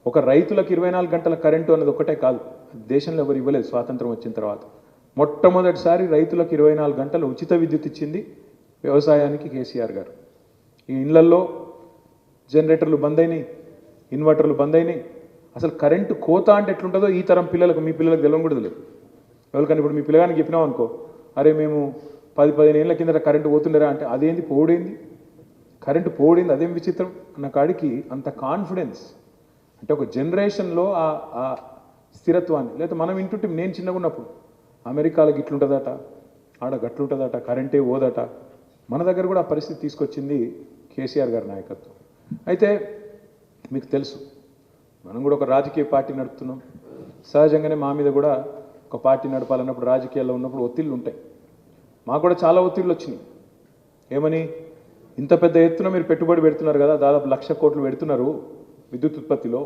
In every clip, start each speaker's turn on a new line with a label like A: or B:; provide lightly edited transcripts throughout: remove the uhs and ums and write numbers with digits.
A: ఒక రైతులకు 24 గంటల కరెంటు అన్నది ఒకటే కాదు, దేశంలో ఎవరు ఇవ్వలేదు స్వాతంత్రం వచ్చిన తర్వాత. మొట్టమొదటిసారి రైతులకు 24 గంటలు ఉచిత విద్యుత్ ఇచ్చింది వ్యవసాయానికి కేసీఆర్ గారు. ఈ ఇళ్లల్లో జనరేటర్లు బంద్ అయినాయి, ఇన్వర్టర్లు బంద్ అయినాయి. అసలు కరెంటు కోత అంటే ఎట్లుంటుందో ఈ తరం పిల్లలకు, మీ పిల్లలకు తెలియడం కూడా తెలియదు. ఎవరికైనా ఇప్పుడు మీ పిల్లగానికి చెప్పినాం అనుకో, అరే మేము 10-15 ఏళ్ళ కింద కరెంటు పోతుండరా అంటే అదేంది పోడేంది, కరెంటు పోడింది అదేం విచిత్రం అన్న కాడికి అంత కాన్ఫిడెన్స్. అంటే ఒక జనరేషన్లో ఆ స్థిరత్వాన్ని, లేకపోతే మనం వింటుంటే నేను చిన్నగా ఉన్నప్పుడు అమెరికాలో గిట్లుంటుందట, ఆడ గట్లుంటుందట, కరెంటే పోదట. మన దగ్గర కూడా ఆ పరిస్థితి తీసుకొచ్చింది కేసీఆర్ గారి నాయకత్వం. అయితే మీకు తెలుసు మనం కూడా ఒక రాజకీయ పార్టీ నడుపుతున్నాం. సహజంగానే మా మీద కూడా ఒక పార్టీ నడపాలన్నప్పుడు రాజకీయాల్లో ఉన్నప్పుడు ఒత్తిళ్ళు ఉంటాయి. మాకు కూడా చాలా ఒత్తిళ్ళు వచ్చినాయి. ఏమని, ఇంత పెద్ద ఎత్తున మీరు పెట్టుబడి పెడుతున్నారు కదా, దాదాపు 1,00,000 కోట్లు పెడుతున్నారు విద్యుత్ ఉత్పత్తిలో,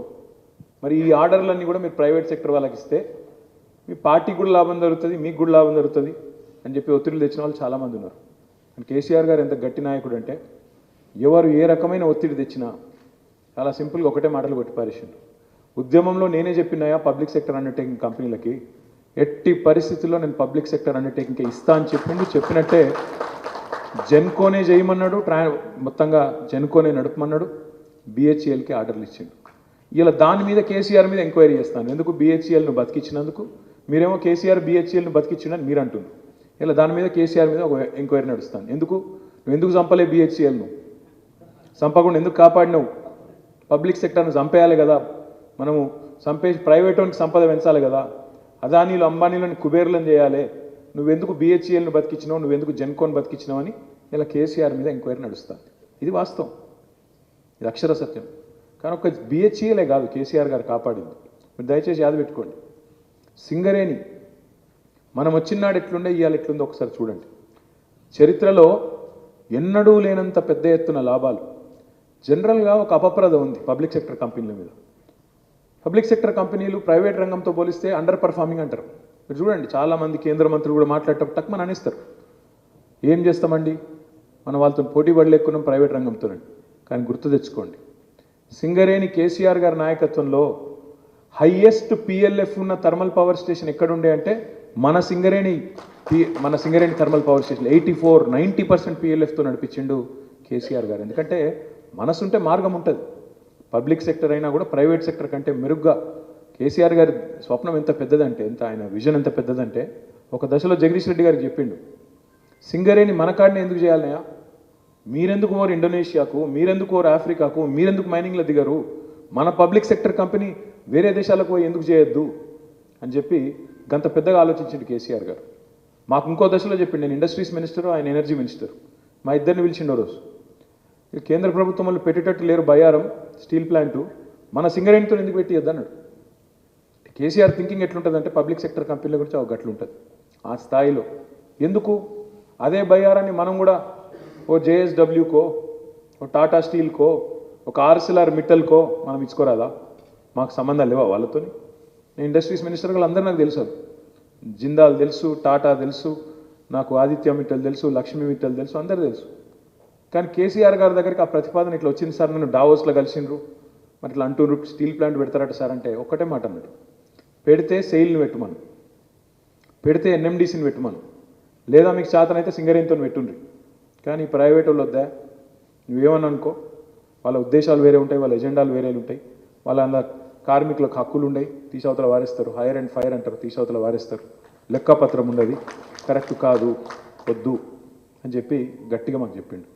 A: మరి ఈ ఆర్డర్లన్నీ కూడా మీరు ప్రైవేట్ సెక్టర్ వాళ్ళకి ఇస్తే మీ పార్టీకి కూడా లాభం జరుగుతుంది, మీకు కూడా లాభం జరుగుతుంది అని చెప్పి ఒత్తిడిలు తెచ్చిన వాళ్ళు చాలామంది ఉన్నారు. అండ్ కేసీఆర్ గారు ఎంత గట్టి నాయకుడు అంటే ఎవరు ఏ రకమైన ఒత్తిడి తెచ్చినా చాలా సింపుల్గా ఒకటే మాటలు కొట్టి పారేసిండు. ఉద్యమంలో నేనే చెప్పినాయా పబ్లిక్ సెక్టర్ అండర్టేకింగ్ కంపెనీలకి, ఎట్టి పరిస్థితుల్లో నేను పబ్లిక్ సెక్టర్ అండర్టేకింగ్కి ఇస్తా అని చెప్పిండు. చెప్పినట్టే జెన్కోనే చేయమన్నాడు, మొత్తంగా జెన్కోనే నడపమన్నాడు, బిహెచ్ఈఎల్కి ఆర్డర్లు ఇచ్చిండు. ఇలా దాని మీద కేసీఆర్ మీద ఎంక్వైరీ చేస్తాను. ఎందుకు బిహెచ్ఈఎల్ను బతికించినందుకు, మీరేమో కేసీఆర్ బిహెచ్ఈఎల్ను బతికించిండని మీరు అంటున్నారు. ఇలా దాని మీద కేసీఆర్ మీద ఒక ఎంక్వైరీ నడుస్తాను. ఎందుకు నువ్వు ఎందుకు చంపలే బిహెచ్ఈఎల్ను, చంపకుండా ఎందుకు కాపాడినావు? పబ్లిక్ సెక్టర్ను చంపేయాలి కదా, మనము చంపేసి ప్రైవేట్ వానికి సంపద పెంచాలి కదా, అదానీలు అంబానీలను కుబేర్లను చేయాలి. నువ్వెందుకు బిహెచ్ఈఎల్ను బతికించినావు, నువ్వెందుకు జెన్కోన్ బతికించినావు అని ఇలా కేసీఆర్ మీద ఎంక్వైరీ నడుస్తుంది. ఇది వాస్తవం, ఇది అక్షర సత్యం. కానీ ఒక బిహెచ్ఈఎలే కాదు కేసీఆర్ గారు కాపాడింది. మీరు దయచేసి యాద పెట్టుకోండి. సింగరేణి మనం వచ్చినాడు ఎట్లుండే, ఇవాళ ఎట్లుందో ఒకసారి చూడండి. చరిత్రలో ఎన్నడూ లేనంత పెద్ద ఎత్తున లాభాలు. జనరల్గా ఒక అపప్రద ఉంది పబ్లిక్ సెక్టర్ కంపెనీల మీద. పబ్లిక్ సెక్టర్ కంపెనీలు ప్రైవేట్ రంగంతో పోలిస్తే అండర్ పర్ఫార్మింగ్ అంటారు. మీరు చూడండి, చాలామంది కేంద్ర మంత్రులు కూడా మాట్లాడేటప్పుడు టక్ మన అనిస్తారు, ఏం చేస్తామండి మనం వాళ్ళతో పోటీ పడలేకున్నాం ప్రైవేట్ రంగంతోనండి. కానీ గుర్తు తెచ్చుకోండి, సింగరేణి కేసీఆర్ గారి నాయకత్వంలో హైయెస్ట్ పిఎల్ఎఫ్ ఉన్న థర్మల్ పవర్ స్టేషన్ ఎక్కడుండే అంటే మన సింగరేణి థర్మల్ పవర్ స్టేషన్ 84-90% పిఎల్ఎఫ్తో నడిపించిండు కేసీఆర్ గారు. ఎందుకంటే మనసుంటే మార్గం ఉంటుంది. పబ్లిక్ సెక్టర్ అయినా కూడా ప్రైవేట్ సెక్టర్ కంటే మెరుగ్గా కేసీఆర్ గారి స్వప్నం ఎంత పెద్దదంటే, ఆయన విజన్ ఎంత పెద్దదంటే, ఒక దశలో జగదీష్ రెడ్డి గారికి చెప్పిండు, సింగరేణి మన కాడిని ఎందుకు చేయాలనయా, మీరెందుకు ఓరు ఇండోనేషియాకు, మీరెందుకు ఓరు ఆఫ్రికాకు, మీరెందుకు మైనింగ్లో దిగరు, మన పబ్లిక్ సెక్టర్ కంపెనీ వేరే దేశాలకు పోయి ఎందుకు చేయొద్దు అని చెప్పి గంత పెద్దగా ఆలోచించిండు కేసీఆర్ గారు. మాకు ఇంకో దశలో చెప్పిండు, నేను ఇండస్ట్రీస్ మినిస్టర్, ఆయన ఎనర్జీ మినిస్టర్, మా ఇద్దరిని పిలిచిండు రోజు. కేంద్ర ప్రభుత్వం వాళ్ళు పెట్టేటట్టు లేరు బయ్యారం స్టీల్ ప్లాంటు, మన సింగరేణితో ఎందుకు పెట్టియద్దు అన్నాడు. కేసీఆర్ థింకింగ్ ఎట్లుంటుందంటే పబ్లిక్ సెక్టర్ కంపెనీల గురించి ఒక గట్లుంటుంది ఆ స్థాయిలో. ఎందుకు అదే బయ్యారాన్ని మనం కూడా ఓ జేఎస్డబ్ల్యూకో, ఓ టాటా స్టీల్కో, ఒక ఆర్సిలార్ మిట్టల్కో మనం ఇచ్చుకోరాదా? మాకు సంబంధాలు లేవా వాళ్ళతో? నేను ఇండస్ట్రీస్ మినిస్టర్ వాళ్ళు అందరూ నాకు తెలుసు, జిందాల్ తెలుసు, టాటా తెలుసు, నాకు ఆదిత్య మిట్టల్ తెలుసు, లక్ష్మీ మిట్టల్ తెలుసు, అందరూ తెలుసు. కానీ కేసీఆర్ గారి దగ్గరికి ఆ ప్రతిపాదన ఇట్లా వచ్చింది సార్, నన్ను డావోస్లో కలిసిండ్రు, మరి ఇట్లా అంటున్నారు స్టీల్ ప్లాంట్ పెడతారట సార్ అంటే ఒక్కటే మాట అన్నాడు, పెడితే సెయిల్ని పెట్టుమను, పెడితే ఎన్ఎండిసిని పెట్టుమను, లేదా మీకు చేతనైతే సింగరేణితో పెట్టుండ్రి. కానీ ప్రైవేట్ వాళ్ళు వద్దా, నువ్వేమని అనుకో, వాళ్ళ ఉద్దేశాలు వేరే ఉంటాయి, వాళ్ళ ఎజెండాలు వేరే ఉంటాయి, వాళ్ళ కార్మికులకు హక్కులు ఉండయి, తీసవతల వారేస్తారు, హైర్ అండ్ ఫైర్ అంటారు, తీసవతల వారేస్తారు, లెక్కపత్రం ఉండదు, కరెక్ట్ కాదు, వద్దు అని చెప్పి గట్టిగా మాకు చెప్పిండు.